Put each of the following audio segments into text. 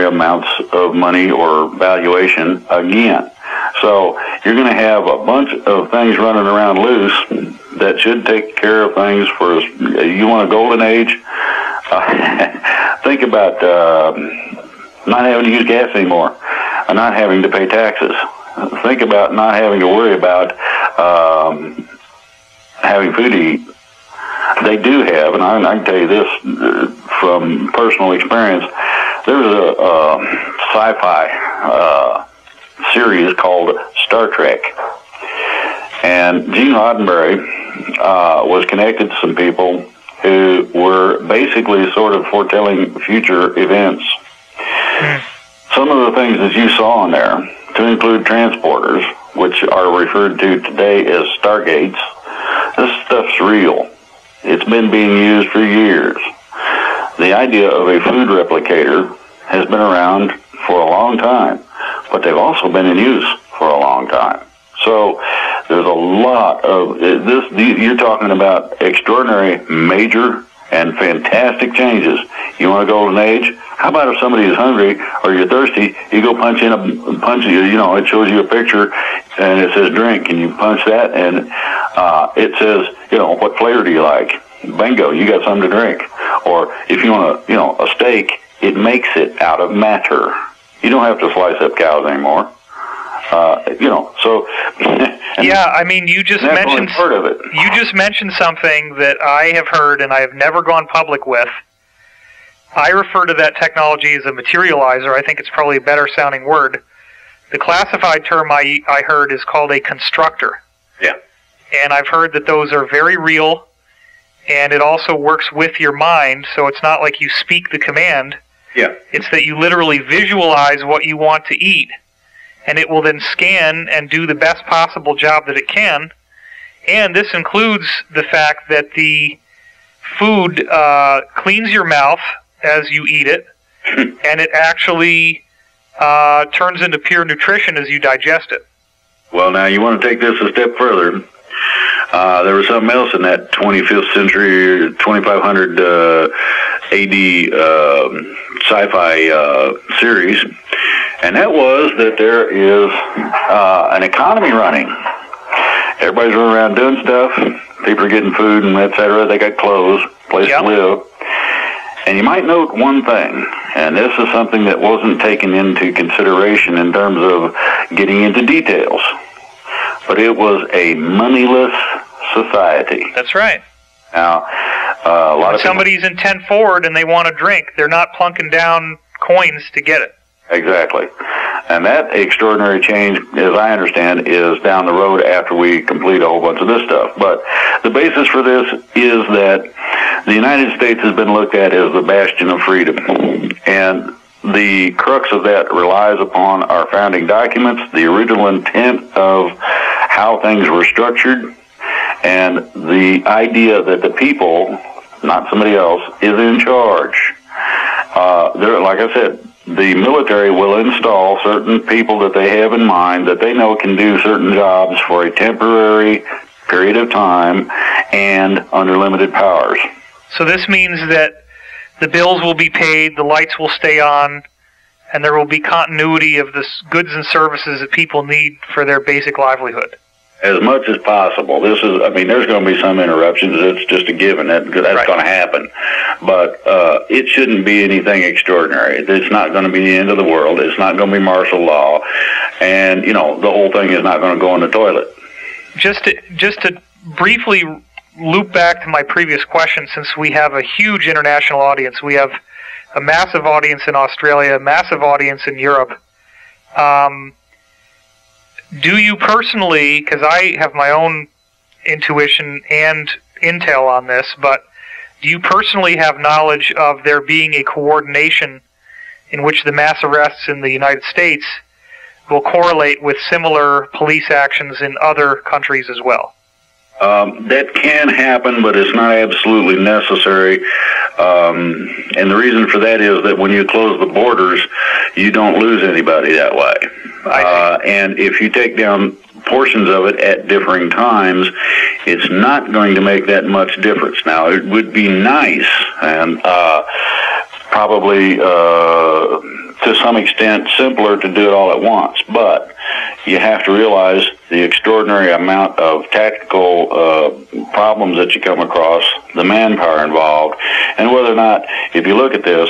amounts of money or valuation again. So you're going to have a bunch of things running around loose that should take care of things for, you want a golden age? Think about not having to use gas anymore, not having to pay taxes. Think about not having to worry about having food to eat. They do have, and I can tell you this from personal experience, there's a sci-fi series called Star Trek. And Gene Roddenberry was connected to some people who were basically sort of foretelling future events. Some of the things that you saw in there, to include transporters, which are referred to today as Stargates, this stuff's real. It's been being used for years. The idea of a food replicator has been around for a long time, but they've also been in use for a long time. So there's a lot of this. You're talking about extraordinary, major, and fantastic changes. You want a golden age? How about if somebody is hungry or you're thirsty, you go punch, it shows you a picture and it says drink, and you punch that and it says, what flavor do you like? Bingo, you got something to drink. Or if you want a steak, it makes it out of matter. You don't have to slice up cows anymore. So yeah, I mean, you just mentioned part of it. You just mentioned something that I have heard and I have never gone public with. I refer to that technology as a materializer. I think it's probably a better sounding word. The classified term I heard is called a constructor. Yeah. And I've heard that those are very real, and it also works with your mind, so it's not like you speak the command. Yeah. It's that you literally visualize what you want to eat, and it will then scan and do the best possible job that it can. And this includes the fact that the food cleans your mouth as you eat it, and it actually turns into pure nutrition as you digest it. Well, now you want to take this a step further. There was something else in that 25th century, 2500 AD sci-fi series, and that was that there is an economy running. Everybody's running around doing stuff. People are getting food and et cetera. They got clothes, place to live. And you might note one thing, and this is something that wasn't taken into consideration in terms of getting into details, but it was a moneyless society. That's right. Now, a lot of somebody's in 10 forward and they want a drink, they're not plunking down coins to get it. Exactly. And that extraordinary change, as I understand, is down the road after we complete a whole bunch of this stuff. But the basis for this is that the United States has been looked at as the bastion of freedom. And the crux of that relies upon our founding documents, the original intent of how things were structured, and the idea that the people, not somebody else, is in charge. Like I said, the military will install certain people that they have in mind that they know can do certain jobs for a temporary period of time and under limited powers. So this means that the bills will be paid, the lights will stay on, and there will be continuity of the goods and services that people need for their basic livelihood. As much as possible. There's going to be some interruptions. It's just a given. That's right. Going to happen. But it shouldn't be anything extraordinary. It's not going to be the end of the world. It's not going to be martial law. And, the whole thing is not going to go in the toilet. Just to briefly loop back to my previous question, since we have a huge international audience, we have a massive audience in Australia, a massive audience in Europe. Do you personally, because I have my own intuition and intel on this, but do you personally have knowledge of there being a coordination in which the mass arrests in the United States will correlate with similar police actions in other countries as well? That can happen, but it's not absolutely necessary. And the reason for that is that when you close the borders, you don't lose anybody that way. And if you take down portions of it at differing times, it's not going to make that much difference. Now, it would be nice and probably to some extent simpler to do it all at once, but you have to realize the extraordinary amount of tactical problems that you come across, the manpower involved, and whether or not, if you look at this,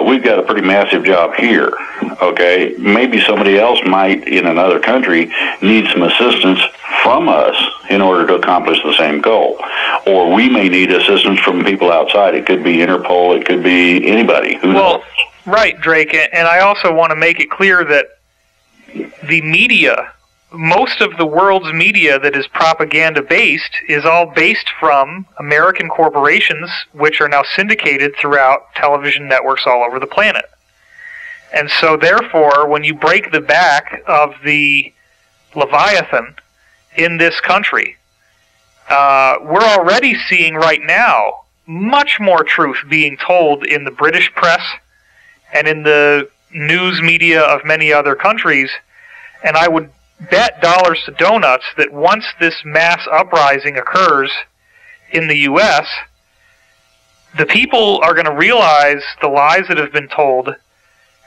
we've got a pretty massive job here, okay? Maybe somebody else might, in another country, need some assistance from us in order to accomplish the same goal. Or we may need assistance from people outside. It could be Interpol, it could be anybody. Who knows? Right, Drake, and I also want to make it clear that the media, most of the world's media that is propaganda-based, is all based from American corporations, which are now syndicated throughout television networks all over the planet. And so, therefore, when you break the back of the Leviathan in this country, we're already seeing right now much more truth being told in the British press and in the news media of many other countries, and I would bet dollars to donuts that once this mass uprising occurs in the U.S., the people are going to realize the lies that have been told,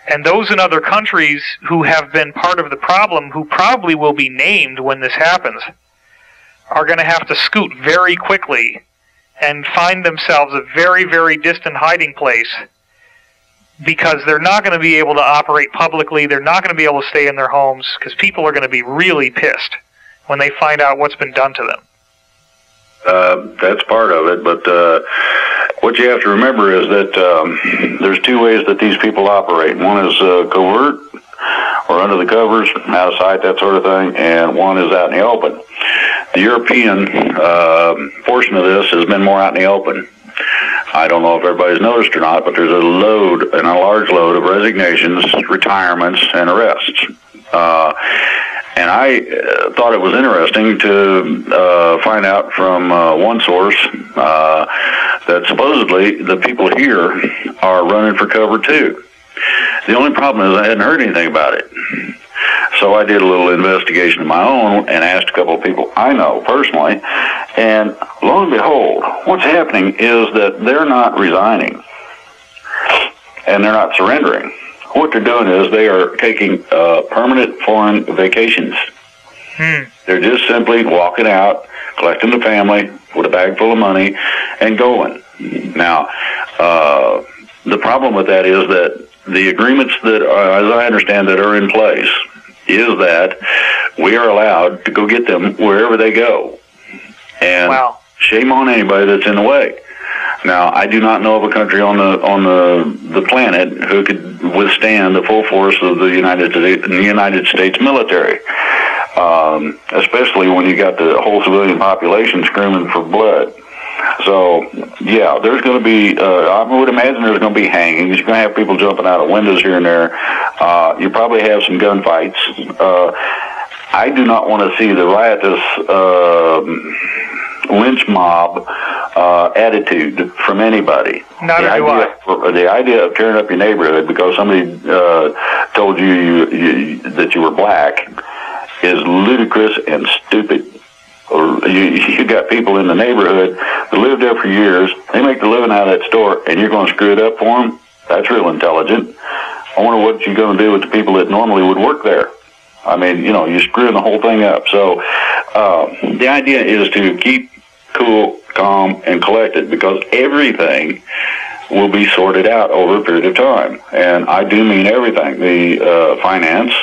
and those in other countries who have been part of the problem, who probably will be named when this happens, are going to have to scoot very quickly and find themselves a very, very distant hiding place, because they're not going to be able to operate publicly, they're not going to be able to stay in their homes, because people are going to be really pissed when they find out what's been done to them. That's part of it, but what you have to remember is that there's two ways that these people operate. One is covert, or under the covers, out of sight, that sort of thing, and one is out in the open. The European portion of this has been more out in the open. I don't know if everybody's noticed or not, but there's a load, and a large load of resignations, retirements, and arrests. And I thought it was interesting to find out from one source that supposedly the people here are running for cover too. The only problem is I hadn't heard anything about it. So I did a little investigation of my own and asked a couple of people I know personally, and lo and behold, what's happening is that they're not resigning and they're not surrendering. What they're doing is they are taking permanent foreign vacations. They're just simply walking out, collecting the family with a bag full of money, and going. Now, the problem with that is that the agreements that, as I understand, that are in place is that we are allowed to go get them wherever they go. And shame on anybody that's in the way. Now, I do not know of a country on the planet who could withstand the full force of the United States military, especially when you got the whole civilian population screaming for blood. So, yeah, there's going to be, I would imagine there's going to be hangings. You're going to have people jumping out of windows here and there. You probably have some gunfights. I do not want to see the riotous lynch mob attitude from anybody. Neither do I. The idea of tearing up your neighborhood because somebody told you that you were black is ludicrous and stupid. You got people in the neighborhood that lived there for years. They make the living out of that store, and you're going to screw it up for them? That's real intelligent. I wonder what you're going to do with the people that normally would work there. I mean, you know, you're screwing the whole thing up. So the idea is to keep cool, calm, and collected, because everything will be sorted out over a period of time. And I do mean everything. The finance,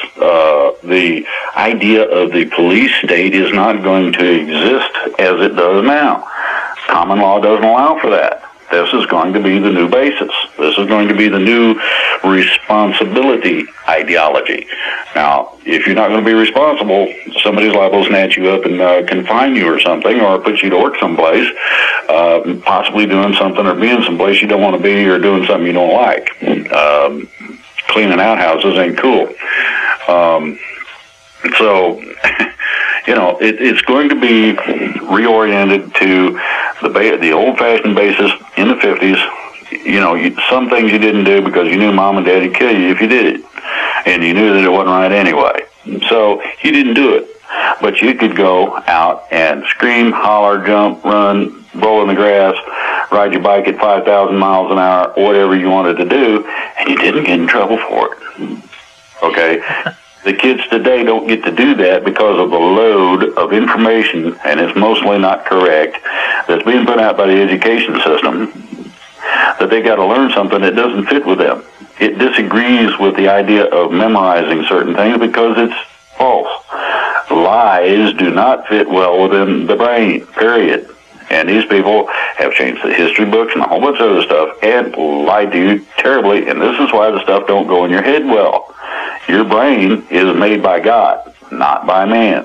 the idea of the police state is not going to exist as it does now. Common law doesn't allow for that. This is going to be the new basis. This is going to be the new responsibility ideology. Now, if you're not going to be responsible, somebody's liable to snatch you up and confine you or something, or put you to work someplace, possibly doing something or being someplace you don't want to be, or doing something you don't like. Cleaning outhouses ain't cool. So, you know, it's going to be reoriented to the old-fashioned basis in the 50s. You know, some things you didn't do because you knew mom and dad would kill you if you did it, and you knew that it wasn't right anyway. So you didn't do it, but you could go out and scream, holler, jump, run, roll in the grass, ride your bike at 5,000 miles an hour, whatever you wanted to do, and you didn't get in trouble for it. Okay? The kids today don't get to do that because of the load of information, and it's mostly not correct, that's being put out by the education system, that they got to learn something that doesn't fit with them. It disagrees with the idea of memorizing certain things because it's false. Lies do not fit well within the brain, period. And these people have changed the history books and a whole bunch of other stuff and lied to you terribly, and this is why the stuff don't go in your head well. Your brain is made by God, not by man.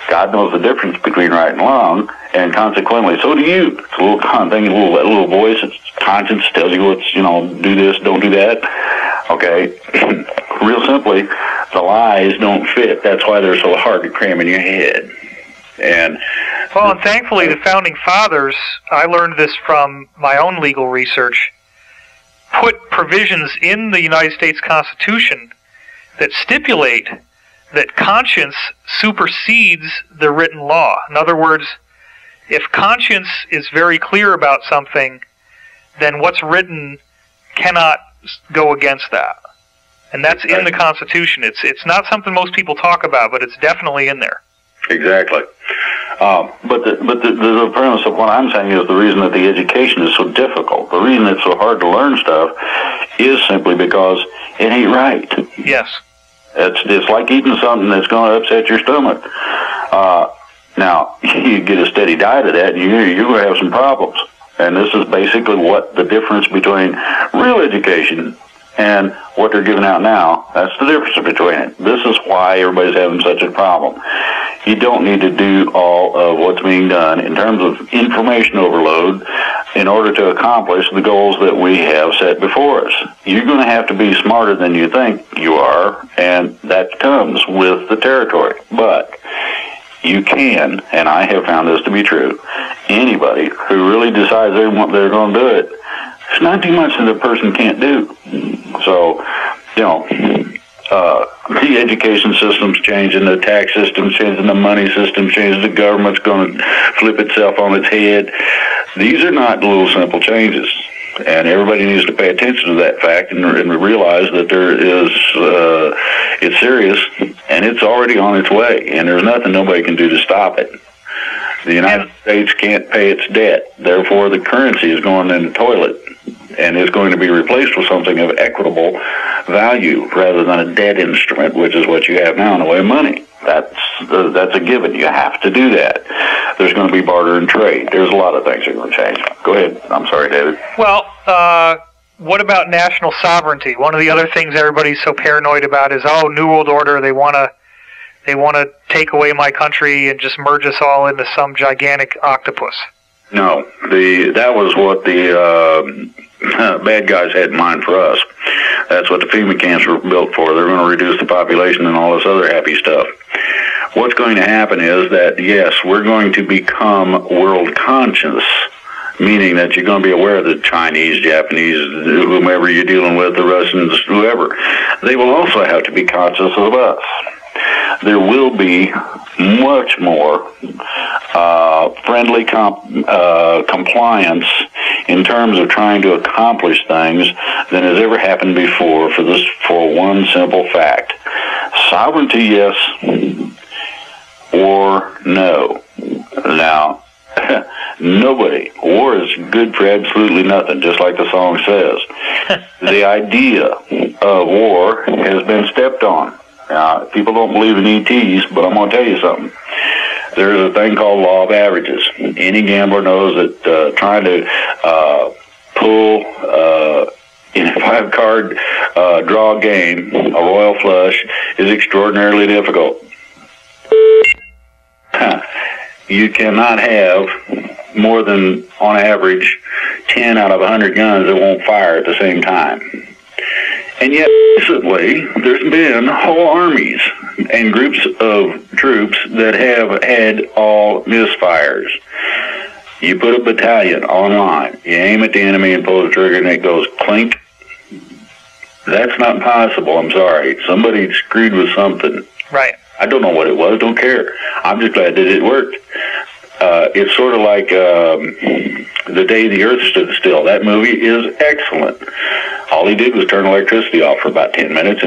God knows the difference between right and wrong, and consequently, so do you. It's a little thing, a little voice, it's conscience tells you what's, do this, don't do that. Okay? Real simply, the lies don't fit. That's why they're so hard to cram in your head. And thankfully, the Founding Fathers, I learned this from my own legal research, put provisions in the United States Constitution that stipulate that conscience supersedes the written law. In other words, if conscience is very clear about something, then what's written cannot go against that. And that's in the Constitution. It's not something most people talk about, but it's definitely in there. Exactly. But the premise of what I'm saying is the reason that the education is so difficult, the reason it's so hard to learn stuff, is simply because it ain't right. Yes. It's like eating something that's going to upset your stomach. Now, you get a steady diet of that, and you're going to have some problems. And this is basically what the difference between real education and what they're giving out now, that's the difference between it. This is why everybody's having such a problem. You don't need to do all of what's being done in terms of information overload in order to accomplish the goals that we have set before us. You're going to have to be smarter than you think you are, and that comes with the territory. But you can, and I have found this to be true, anybody who really decides they're going to do it, there's not too much that a person can't do. So, the education system's changing, the tax system's changing, the money system's changing, the government's going to flip itself on its head. These are not little simple changes. And everybody needs to pay attention to that fact and realize that it's serious, and it's already on its way, and there's nothing nobody can do to stop it. The United States can't pay its debt. Therefore, the currency is going in the toilet, and is going to be replaced with something of equitable value rather than a debt instrument, which is what you have now in the way of money. That's a given. You have to do that. There's going to be barter and trade. There's a lot of things that are going to change. Go ahead. I'm sorry, David. Well, what about national sovereignty? One of the other things everybody's so paranoid about is, New World Order, they want to take away my country and just merge us all into some gigantic octopus. No, that was what the bad guys had in mind for us. That's what the FEMA camps were built for. They're going to reduce the population and all this other happy stuff. What's going to happen is that, yes, we're going to become world conscious, meaning that you're going to be aware of the Chinese, Japanese, whomever you're dealing with, the Russians, whoever. They will also have to be conscious of us. There will be much more friendly compliance in terms of trying to accomplish things than has ever happened before for one simple fact. Sovereignty, yes, or no. Now, nobody. War is good for absolutely nothing, just like the song says. The idea of war has been stepped on. Now, people don't believe in ETs, but I'm going to tell you something. There's a thing called law of averages. Any gambler knows that trying to pull in a 5-card draw game, a royal flush, is extraordinarily difficult. You cannot have more than, on average, 10 out of 100 guns that won't fire at the same time. And yet, recently, there's been whole armies and groups of troops that have had all misfires. You put a battalion online, you aim at the enemy and pull the trigger and it goes clink. That's not possible, I'm sorry. Somebody screwed with something. Right. I don't know what it was, don't care. I'm just glad that it worked. It's sort of like The Day the Earth Stood Still. That movie is excellent. All he did was turn electricity off for about 10 minutes.